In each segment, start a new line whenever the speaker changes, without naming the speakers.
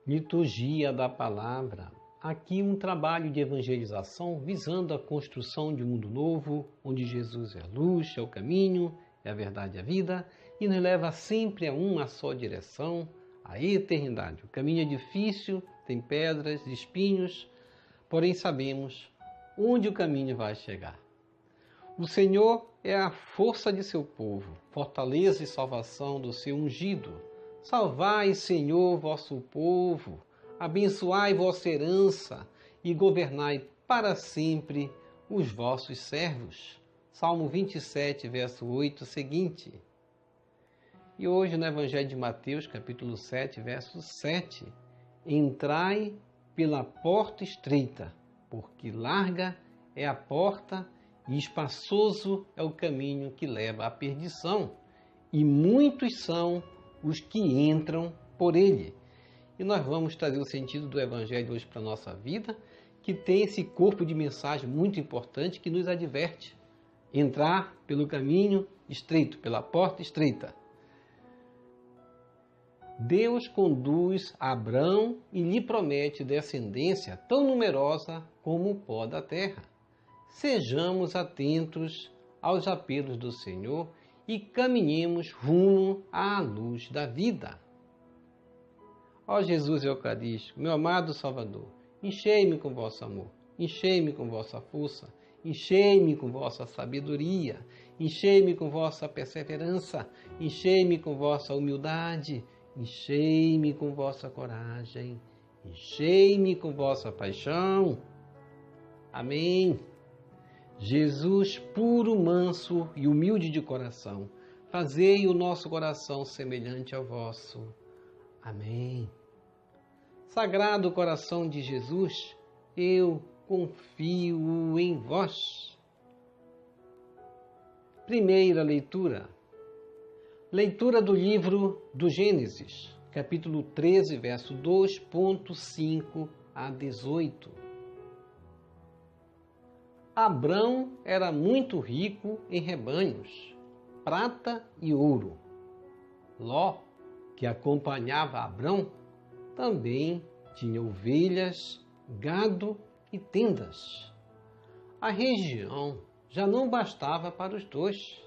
Liturgia da Palavra. Aqui um trabalho de evangelização visando a construção de um mundo novo, onde Jesus é a luz, é o caminho, é a verdade e a vida, e nos leva sempre a uma só direção, a eternidade. O caminho é difícil, tem pedras, espinhos, porém sabemos onde o caminho vai chegar. O Senhor é a força de seu povo, fortaleza e salvação do seu ungido. Salvai, Senhor, vosso povo, abençoai vossa herança e governai para sempre os vossos servos. Salmo 27, verso 8 seguinte. E hoje no Evangelho de Mateus, capítulo 7, verso 7. Entrai pela porta estreita, porque larga é a porta e espaçoso é o caminho que leva à perdição, e muitos são os que entram por ele. E nós vamos trazer o sentido do Evangelho hoje para a nossa vida, que tem esse corpo de mensagem muito importante que nos adverte. Entrar pelo caminho estreito, pela porta estreita. Deus conduz Abrão e lhe promete descendência tão numerosa como o pó da terra. Sejamos atentos aos apelos do Senhor e caminhemos rumo à luz da vida. Ó Jesus Eucarístico, meu amado Salvador, enchei-me com vosso amor, enchei-me com vossa força, enchei-me com vossa sabedoria, enchei-me com vossa perseverança, enchei-me com vossa humildade, enchei-me com vossa coragem, enchei-me com vossa paixão. Amém. Jesus, puro, manso e humilde de coração, fazei o nosso coração semelhante ao vosso. Amém. Sagrado coração de Jesus, eu confio em vós. Primeira leitura. Leitura do livro do Gênesis, capítulo 13, verso 2.5 a 18. Abrão era muito rico em rebanhos, prata e ouro. Ló, que acompanhava Abrão, também tinha ovelhas, gado e tendas. A região já não bastava para os dois,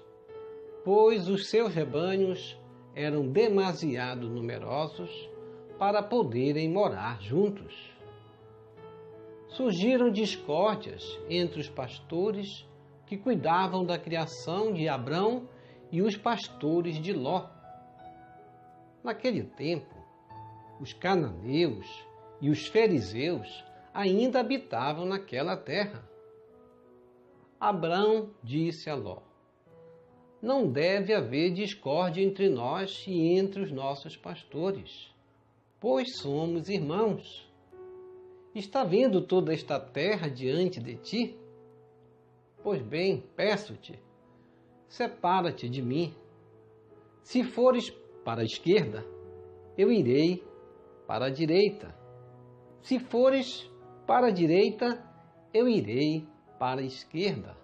pois os seus rebanhos eram demasiado numerosos para poderem morar juntos. Surgiram discórdias entre os pastores que cuidavam da criação de Abrão e os pastores de Ló. Naquele tempo, os cananeus e os fariseus ainda habitavam naquela terra. Abrão disse a Ló: não deve haver discórdia entre nós e entre os nossos pastores, pois somos irmãos. Está vendo toda esta terra diante de ti? Pois bem, peço-te, separa-te de mim. Se fores para a esquerda, eu irei para a direita. Se fores para a direita, eu irei para a esquerda.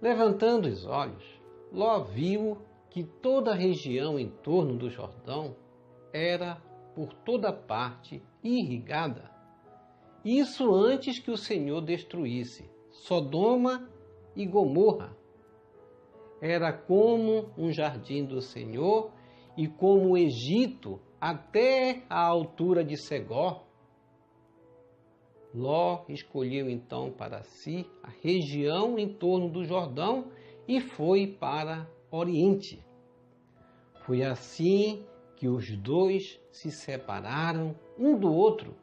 Levantando os olhos, Ló viu que toda a região em torno do Jordão era por toda parte irrigada. Isso antes que o Senhor destruísse Sodoma e Gomorra. Era como um jardim do Senhor e como o Egito até a altura de Segó. Ló escolheu então para si a região em torno do Jordão e foi para Oriente. Foi assim que os dois se separaram um do outro.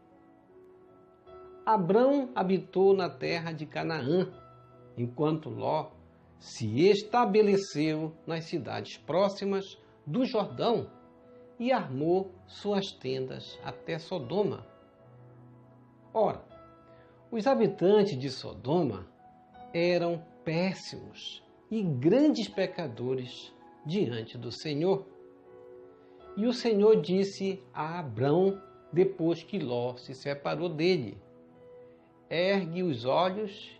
Abrão habitou na terra de Canaã, enquanto Ló se estabeleceu nas cidades próximas do Jordão e armou suas tendas até Sodoma. Ora, os habitantes de Sodoma eram péssimos e grandes pecadores diante do Senhor. E o Senhor disse a Abrão, depois que Ló se separou dele: ergue os olhos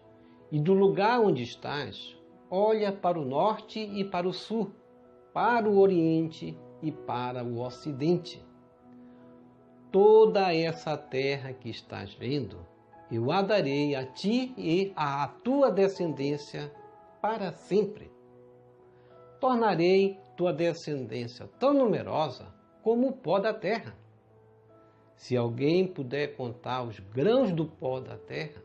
e do lugar onde estás, olha para o norte e para o sul, para o oriente e para o ocidente. toda essa terra que estás vendo, eu a darei a ti e à tua descendência para sempre. Tornarei tua descendência tão numerosa como o pó da terra. Se alguém puder contar os grãos do pó da terra,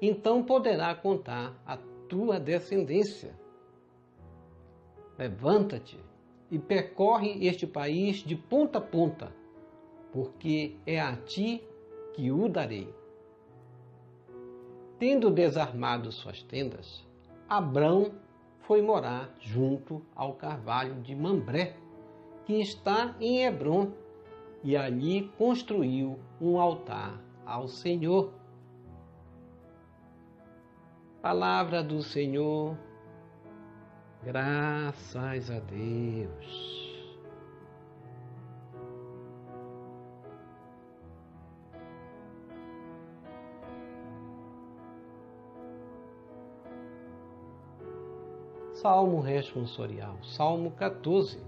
então poderá contar a tua descendência. Levanta-te e percorre este país de ponta a ponta, porque é a ti que o darei. Tendo desarmado suas tendas, Abrão foi morar junto ao carvalho de Mambré, que está em Hebrom, e ali construiu um altar ao Senhor. Palavra do Senhor, graças a Deus. Salmo responsorial, Salmo 14.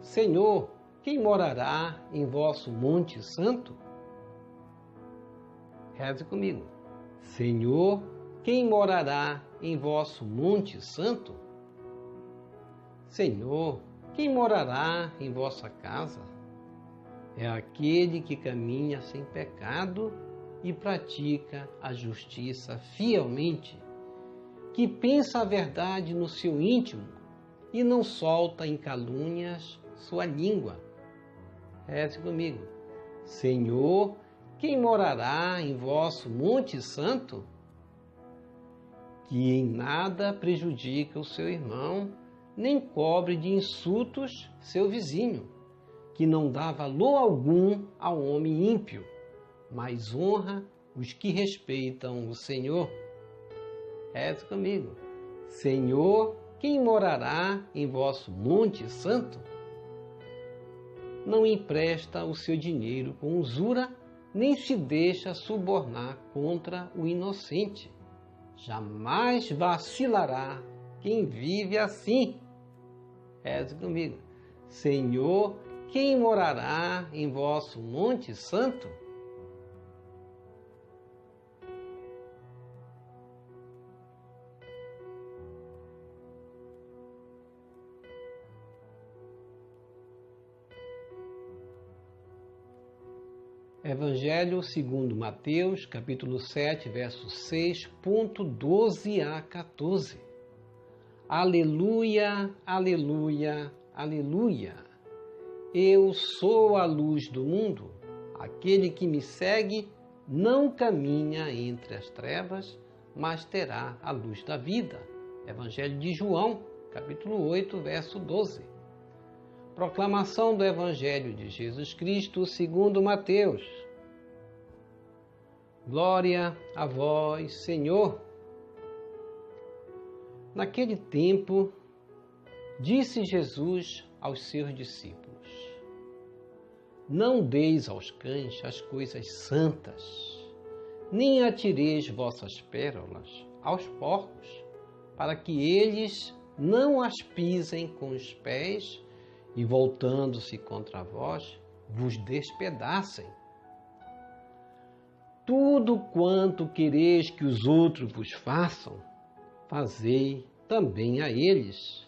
Senhor, quem morará em vosso monte santo? Reze comigo. Senhor, quem morará em vosso monte santo? Senhor, quem morará em vossa casa? É aquele que caminha sem pecado e pratica a justiça fielmente, que pensa a verdade no seu íntimo e não solta em calúnias sua língua. Reze comigo. Senhor, quem morará em vosso monte santo? Que em nada prejudica o seu irmão, nem cobre de insultos seu vizinho, que não dá valor algum ao homem ímpio, mas honra os que respeitam o Senhor. Reze comigo. Senhor, quem morará em vosso monte santo? Não empresta o seu dinheiro com usura, nem se deixa subornar contra o inocente. Jamais vacilará quem vive assim. Reze comigo. Senhor, quem morará em vosso monte santo? Evangelho segundo Mateus, capítulo 7, versos 6.12 a 14. Aleluia, aleluia, aleluia. Eu sou a luz do mundo. Aquele que me segue não caminha entre as trevas, mas terá a luz da vida. Evangelho de João, capítulo 8, verso 12. Proclamação do Evangelho de Jesus Cristo segundo Mateus. Glória a vós, Senhor. Naquele tempo, disse Jesus aos seus discípulos: Não deis aos cães as coisas santas, nem atireis vossas pérolas aos porcos, para que eles não as pisem com os pés e, voltando-se contra vós, vos despedacem. Tudo quanto quereis que os outros vos façam, fazei também a eles.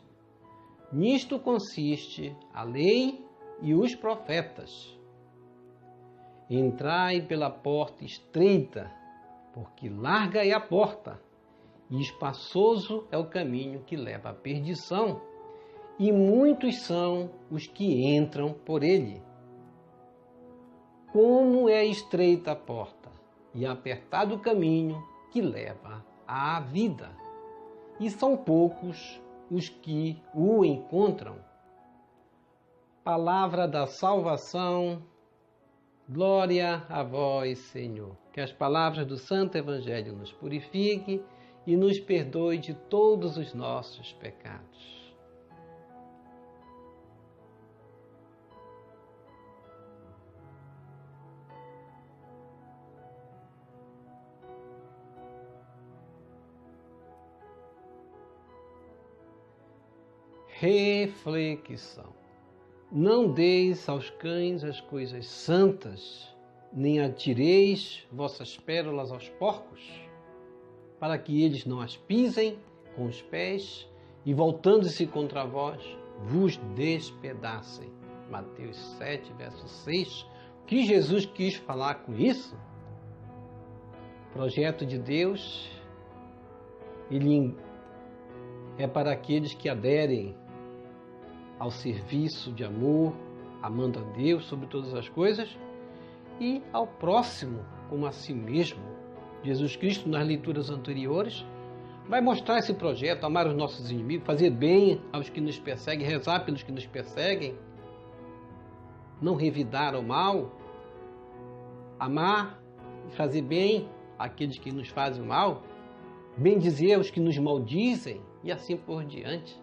Nisto consiste a lei e os profetas. Entrai pela porta estreita, porque larga é a porta, e espaçoso é o caminho que leva à perdição, e muitos são os que entram por ele. Como é estreita a porta e apertado o caminho que leva à vida, e são poucos os que o encontram. Palavra da salvação, glória a vós, Senhor. Que as palavras do Santo Evangelho nos purifiquem e nos perdoe de todos os nossos pecados. Reflexão. Não deis aos cães as coisas santas, nem atireis vossas pérolas aos porcos, para que eles não as pisem com os pés e, voltando-se contra vós, vos despedacem. Mateus 7, verso 6. O que Jesus quis falar com isso? O projeto de Deus, ele é para aqueles que aderem ao serviço de amor, amando a Deus sobre todas as coisas, e ao próximo como a si mesmo. Jesus Cristo, nas leituras anteriores, vai mostrar esse projeto: amar os nossos inimigos, fazer bem aos que nos perseguem, rezar pelos que nos perseguem, não revidar o mal, amar e fazer bem àqueles que nos fazem o mal, bendizer aos que nos maldizem e assim por diante.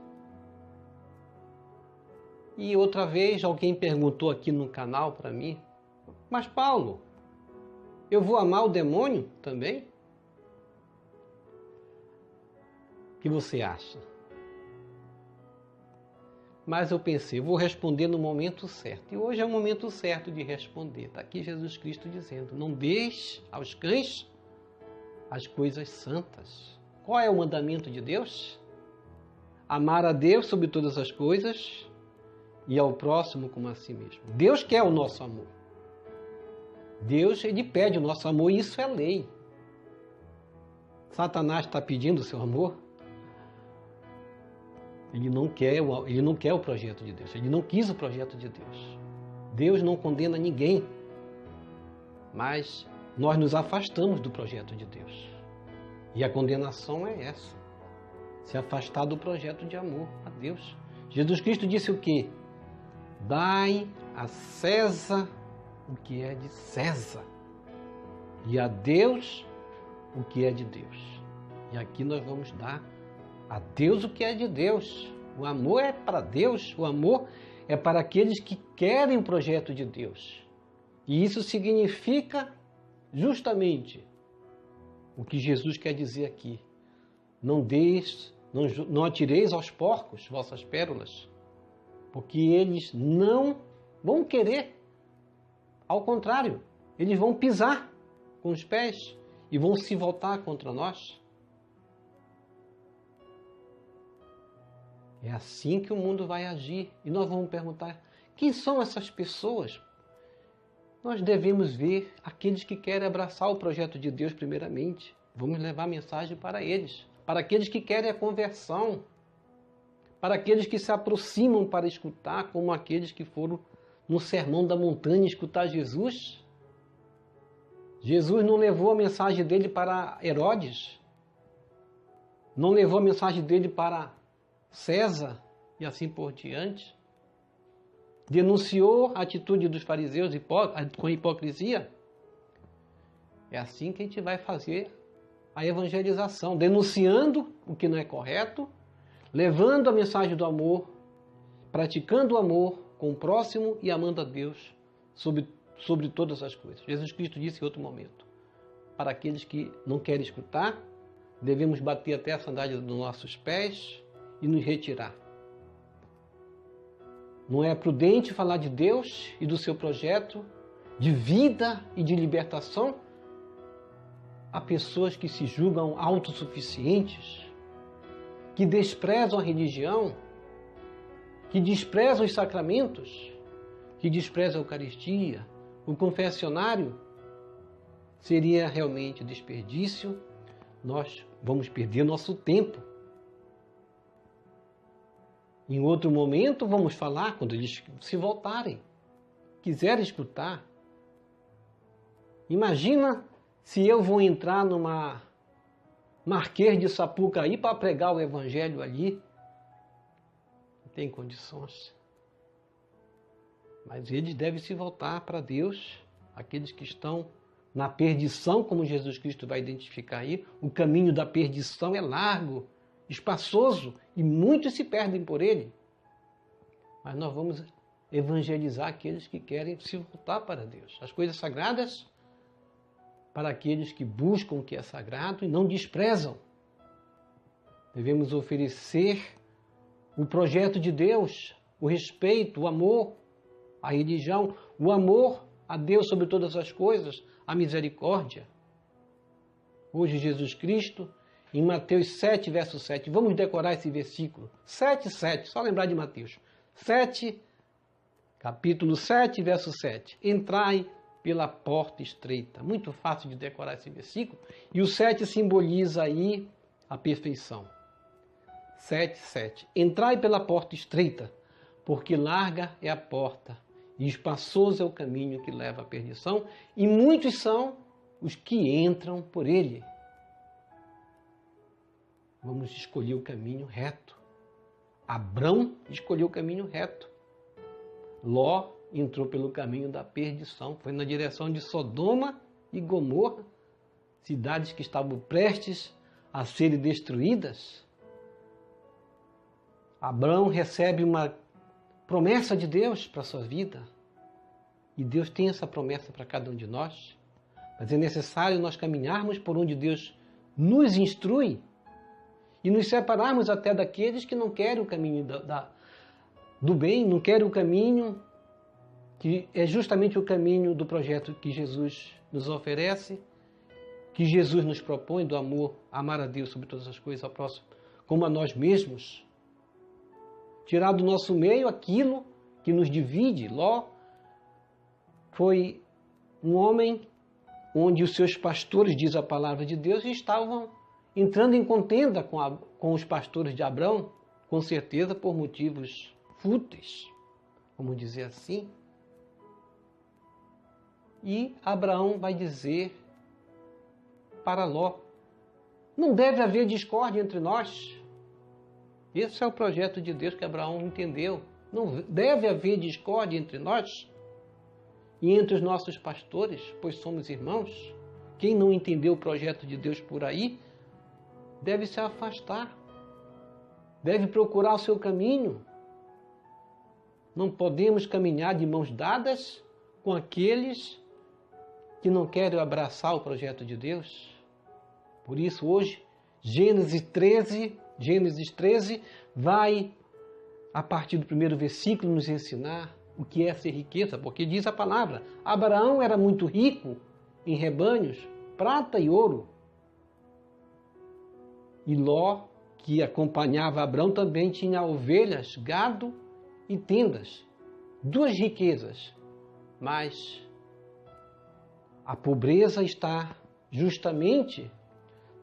E outra vez alguém perguntou aqui no canal para mim: mas Paulo, eu vou amar o demônio também? O que você acha? Mas eu pensei, vou responder no momento certo. E hoje é o momento certo de responder. Está aqui Jesus Cristo dizendo: não deixe aos cães as coisas santas. Qual é o mandamento de Deus? Amar a Deus sobre todas as coisas e ao próximo como a si mesmo. Deus quer o nosso amor. Deus, ele pede o nosso amor e isso é lei. Satanás está pedindo o seu amor? Ele não quer o projeto de Deus. Ele não quis o projeto de Deus. Deus não condena ninguém. Mas nós nos afastamos do projeto de Deus. E a condenação é essa: se afastar do projeto de amor a Deus. Jesus Cristo disse o quê? Dai a César o que é de César e a Deus o que é de Deus. E aqui nós vamos dar a Deus o que é de Deus. O amor é para Deus, o amor é para aqueles que querem o projeto de Deus. E isso significa justamente o que Jesus quer dizer aqui: não atireis aos porcos vossas pérolas, porque eles não vão querer. Ao contrário, eles vão pisar com os pés e vão se voltar contra nós. É assim que o mundo vai agir. E nós vamos perguntar: quem são essas pessoas? Nós devemos ver aqueles que querem abraçar o projeto de Deus primeiramente. Vamos levar a mensagem para eles. Para aqueles que querem a conversão. Para aqueles que se aproximam para escutar, como aqueles que foram no Sermão da Montanha escutar Jesus. Jesus não levou a mensagem dele para Herodes. Não levou a mensagem dele para César e assim por diante. Denunciou a atitude dos fariseus com hipocrisia. É assim que a gente vai fazer a evangelização, denunciando o que não é correto, levando a mensagem do amor, praticando o amor com o próximo e amando a Deus sobre todas as coisas. Jesus Cristo disse em outro momento: para aqueles que não querem escutar, devemos bater até a sandália dos nossos pés e nos retirar. Não é prudente falar de Deus e do seu projeto de vida e de libertação a pessoas que se julgam autossuficientes, que desprezam a religião, que desprezam os sacramentos, que desprezam a Eucaristia, o confessionário. Seria realmente desperdício. Nós vamos perder nosso tempo. Em outro momento vamos falar, quando eles se voltarem, quiserem escutar. Imagina se eu vou entrar numa Marquês de Sapucaí para pregar o evangelho ali. Não tem condições. Mas eles devem se voltar para Deus, aqueles que estão na perdição, como Jesus Cristo vai identificar aí. O caminho da perdição é largo, espaçoso, e muitos se perdem por ele. Mas nós vamos evangelizar aqueles que querem se voltar para Deus. As coisas sagradas para aqueles que buscam o que é sagrado e não desprezam. Devemos oferecer o projeto de Deus, o respeito, o amor à religião, o amor a Deus sobre todas as coisas, a misericórdia. Hoje Jesus Cristo, em Mateus 7, verso 7, vamos decorar esse versículo. 7, 7, só lembrar de Mateus. 7, capítulo 7, verso 7. Entrai pela porta estreita. Muito fácil de decorar esse versículo. E o 7 simboliza aí a perfeição. 7, 7. Entrai pela porta estreita, porque larga é a porta, e espaçoso é o caminho que leva à perdição, e muitos são os que entram por ele. Vamos escolher o caminho reto. Abrão escolheu o caminho reto. Ló entrou pelo caminho da perdição, foi na direção de Sodoma e Gomorra, cidades que estavam prestes a serem destruídas. Abrão recebe uma promessa de Deus para a sua vida. E Deus tem essa promessa para cada um de nós. Mas é necessário nós caminharmos por onde Deus nos instrui e nos separarmos até daqueles que não querem o caminho do bem, não querem o caminho que é justamente o caminho do projeto que Jesus nos oferece, que Jesus nos propõe, do amor, amar a Deus sobre todas as coisas, ao próximo, como a nós mesmos. Tirar do nosso meio aquilo que nos divide. Ló foi um homem onde os seus pastores, diz a palavra de Deus, estavam entrando em contenda com os pastores de Abrão, com certeza por motivos fúteis, vamos dizer assim. E Abraão vai dizer para Ló: não deve haver discórdia entre nós. Esse é o projeto de Deus que Abraão entendeu. Não deve haver discórdia entre nós e entre os nossos pastores, pois somos irmãos. Quem não entendeu o projeto de Deus por aí, deve se afastar. Deve procurar o seu caminho. Não podemos caminhar de mãos dadas com aqueles que não querem abraçar o projeto de Deus. Por isso, hoje, Gênesis 13 vai, a partir do primeiro versículo, nos ensinar o que é ser riqueza, porque diz a palavra: Abraão era muito rico em rebanhos, prata e ouro. E Ló, que acompanhava Abraão, também tinha ovelhas, gado e tendas. Duas riquezas, mas a pobreza está justamente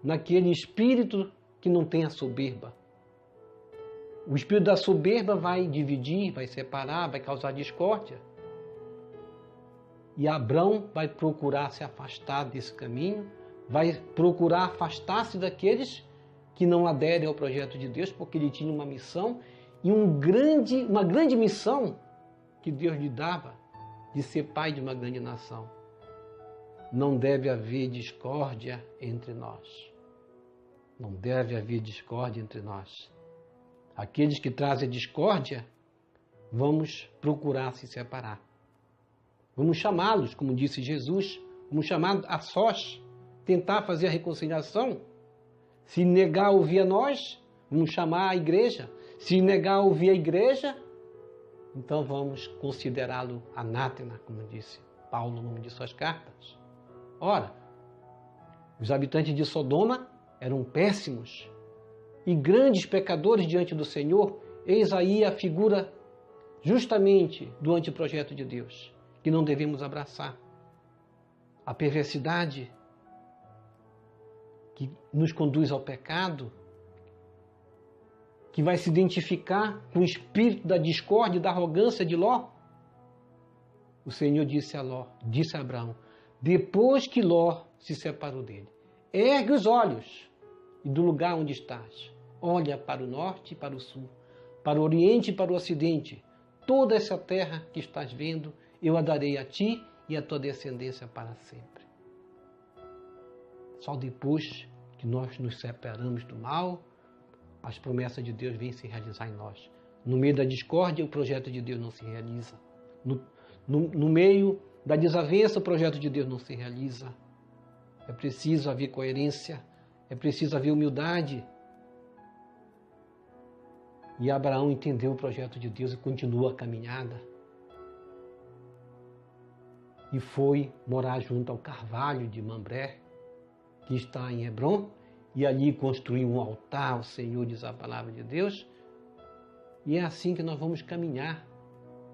naquele espírito que não tem a soberba. O espírito da soberba vai dividir, vai separar, vai causar discórdia. E Abrão vai procurar se afastar desse caminho, vai procurar afastar-se daqueles que não aderem ao projeto de Deus, porque ele tinha uma missão e uma grande missão que Deus lhe dava, de ser pai de uma grande nação. Não deve haver discórdia entre nós. Não deve haver discórdia entre nós. Aqueles que trazem discórdia, vamos procurar se separar. Vamos chamá-los, como disse Jesus, vamos chamar a sós, tentar fazer a reconciliação. Se negar ouvir a nós, vamos chamar a igreja. Se negar ouvir a igreja, então vamos considerá-lo anátema, como disse Paulo numa de suas cartas. Ora, os habitantes de Sodoma eram péssimos e grandes pecadores diante do Senhor. Eis aí a figura justamente do anteprojeto de Deus, que não devemos abraçar. A perversidade que nos conduz ao pecado, que vai se identificar com o espírito da discórdia e da arrogância de Ló. O Senhor disse a Abraão, depois que Ló se separou dele: ergue os olhos e do lugar onde estás, olha para o norte e para o sul, para o oriente e para o ocidente. Toda essa terra que estás vendo, eu a darei a ti e a tua descendência para sempre. Só depois que nós nos separamos do mal, as promessas de Deus vêm se realizar em nós. No meio da discórdia, o projeto de Deus não se realiza. No meio da desavença, o projeto de Deus não se realiza. É preciso haver coerência, é preciso haver humildade. E Abraão entendeu o projeto de Deus e continua a caminhada. e foi morar junto ao Carvalho de Mambré, que está em Hebrom, e ali construiu um altar ao Senhor, diz a palavra de Deus. E é assim que nós vamos caminhar.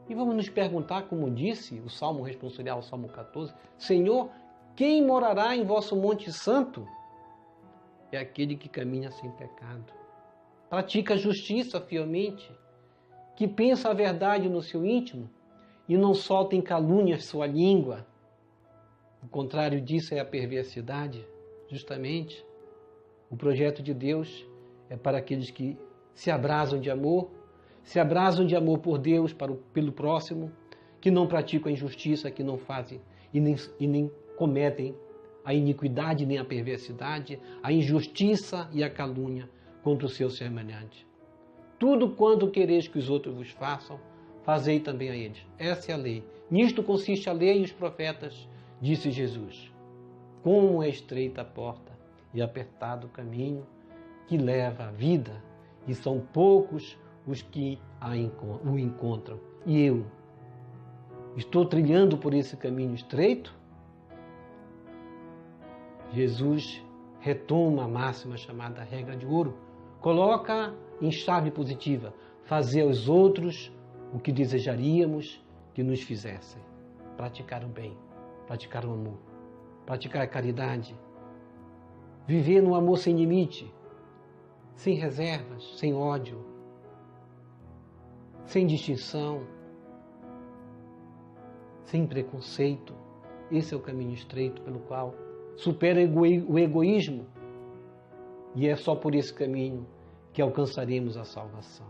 E vamos nos perguntar, como disse o Salmo responsorial, o Salmo 14, Senhor, quem morará em vosso monte santo? É aquele que caminha sem pecado, pratica a justiça fielmente, que pensa a verdade no seu íntimo e não solta em calúnias sua língua. O contrário disso é a perversidade, justamente. O projeto de Deus é para aqueles que se abrasam de amor por Deus, pelo próximo, que não praticam a injustiça, que não fazem e nem cometem a iniquidade nem a perversidade, a injustiça e a calúnia contra o seu semelhante. Tudo quanto quereis que os outros vos façam, fazei também a eles. Essa é a lei. Nisto consiste a lei e os profetas, disse Jesus. Como é estreita a porta e apertado o caminho que leva à vida, e são poucos os que o encontram. E eu estou trilhando por esse caminho estreito? Jesus retoma a máxima chamada regra de ouro, coloca em chave positiva, fazer aos outros o que desejaríamos que nos fizessem. Praticar o bem, praticar o amor, praticar a caridade, viver no amor sem limite, sem reservas, sem ódio, sem distinção, sem preconceito. Esse é o caminho estreito pelo qual supera o egoísmo, e é só por esse caminho que alcançaremos a salvação.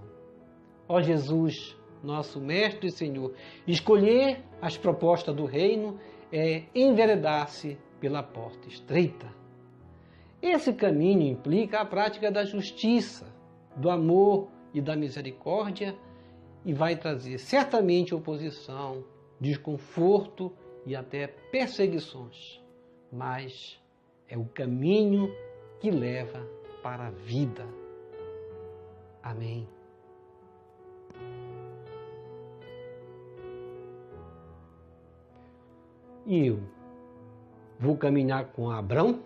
Ó Jesus, nosso Mestre e Senhor, escolher as propostas do reino é enveredar-se pela porta estreita. Esse caminho implica a prática da justiça, do amor e da misericórdia, e vai trazer certamente oposição, desconforto e até perseguições. Mas é o caminho que leva para a vida. Amém. E eu vou caminhar com Abrão,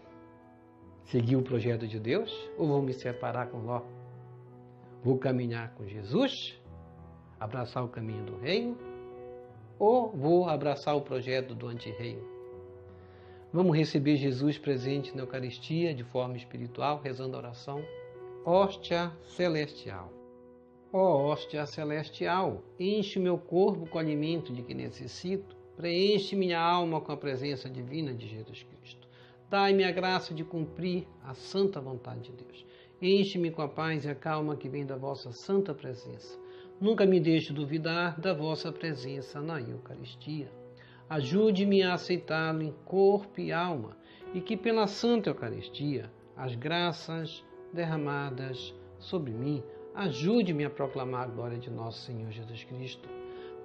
seguir o projeto de Deus, ou vou me separar com Ló? Vou caminhar com Jesus, abraçar o caminho do reino, ou vou abraçar o projeto do antirreino? Vamos receber Jesus presente na Eucaristia de forma espiritual, rezando a oração. Hóstia celestial. Ó hóstia celestial, enche meu corpo com o alimento de que necessito, preenche minha alma com a presença divina de Jesus Cristo. Dai-me a graça de cumprir a santa vontade de Deus. Enche-me com a paz e a calma que vem da vossa santa presença. Nunca me deixe duvidar da vossa presença na Eucaristia. Ajude-me a aceitá-lo em corpo e alma, e que pela Santa Eucaristia, as graças derramadas sobre mim, ajude-me a proclamar a glória de nosso Senhor Jesus Cristo.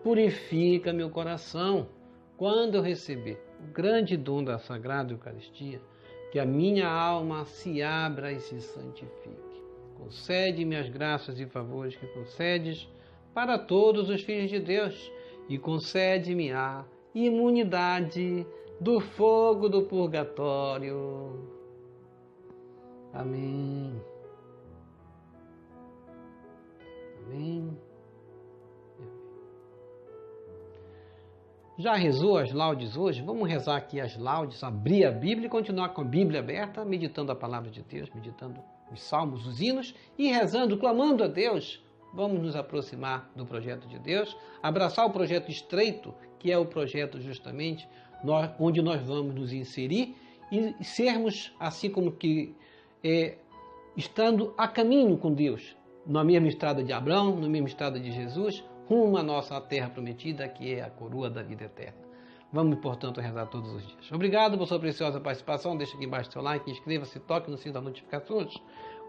Purifica meu coração quando eu receber o grande dom da Sagrada Eucaristia, que a minha alma se abra e se santifique. Concede-me as graças e favores que concedes para todos os filhos de Deus, e concede-me a imunidade do fogo do purgatório. Amém. Amém. Já rezou as laudes hoje? Vamos rezar aqui as laudes, abrir a Bíblia e continuar com a Bíblia aberta, meditando a palavra de Deus, meditando os salmos, os hinos e rezando, clamando a Deus. Vamos nos aproximar do projeto de Deus, abraçar o projeto estreito, que é o projeto justamente onde nós vamos nos inserir e sermos, assim como que estando a caminho com Deus, na mesma estrada de Abraão, na mesma estrada de Jesus, rumo à nossa terra prometida, que é a coroa da vida eterna. Vamos, portanto, rezar todos os dias. Obrigado por sua preciosa participação. Deixe aqui embaixo seu like, inscreva-se, toque no sino das notificações.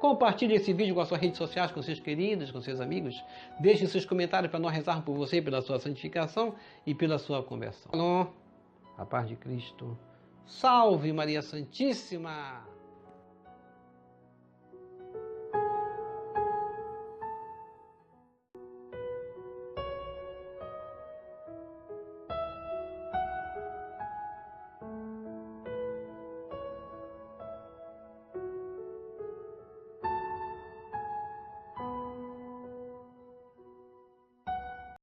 Compartilhe esse vídeo com as suas redes sociais, com seus queridos, com seus amigos. Deixe seus comentários para nós rezarmos por você, pela sua santificação e pela sua conversão. A paz de Cristo. Salve Maria Santíssima!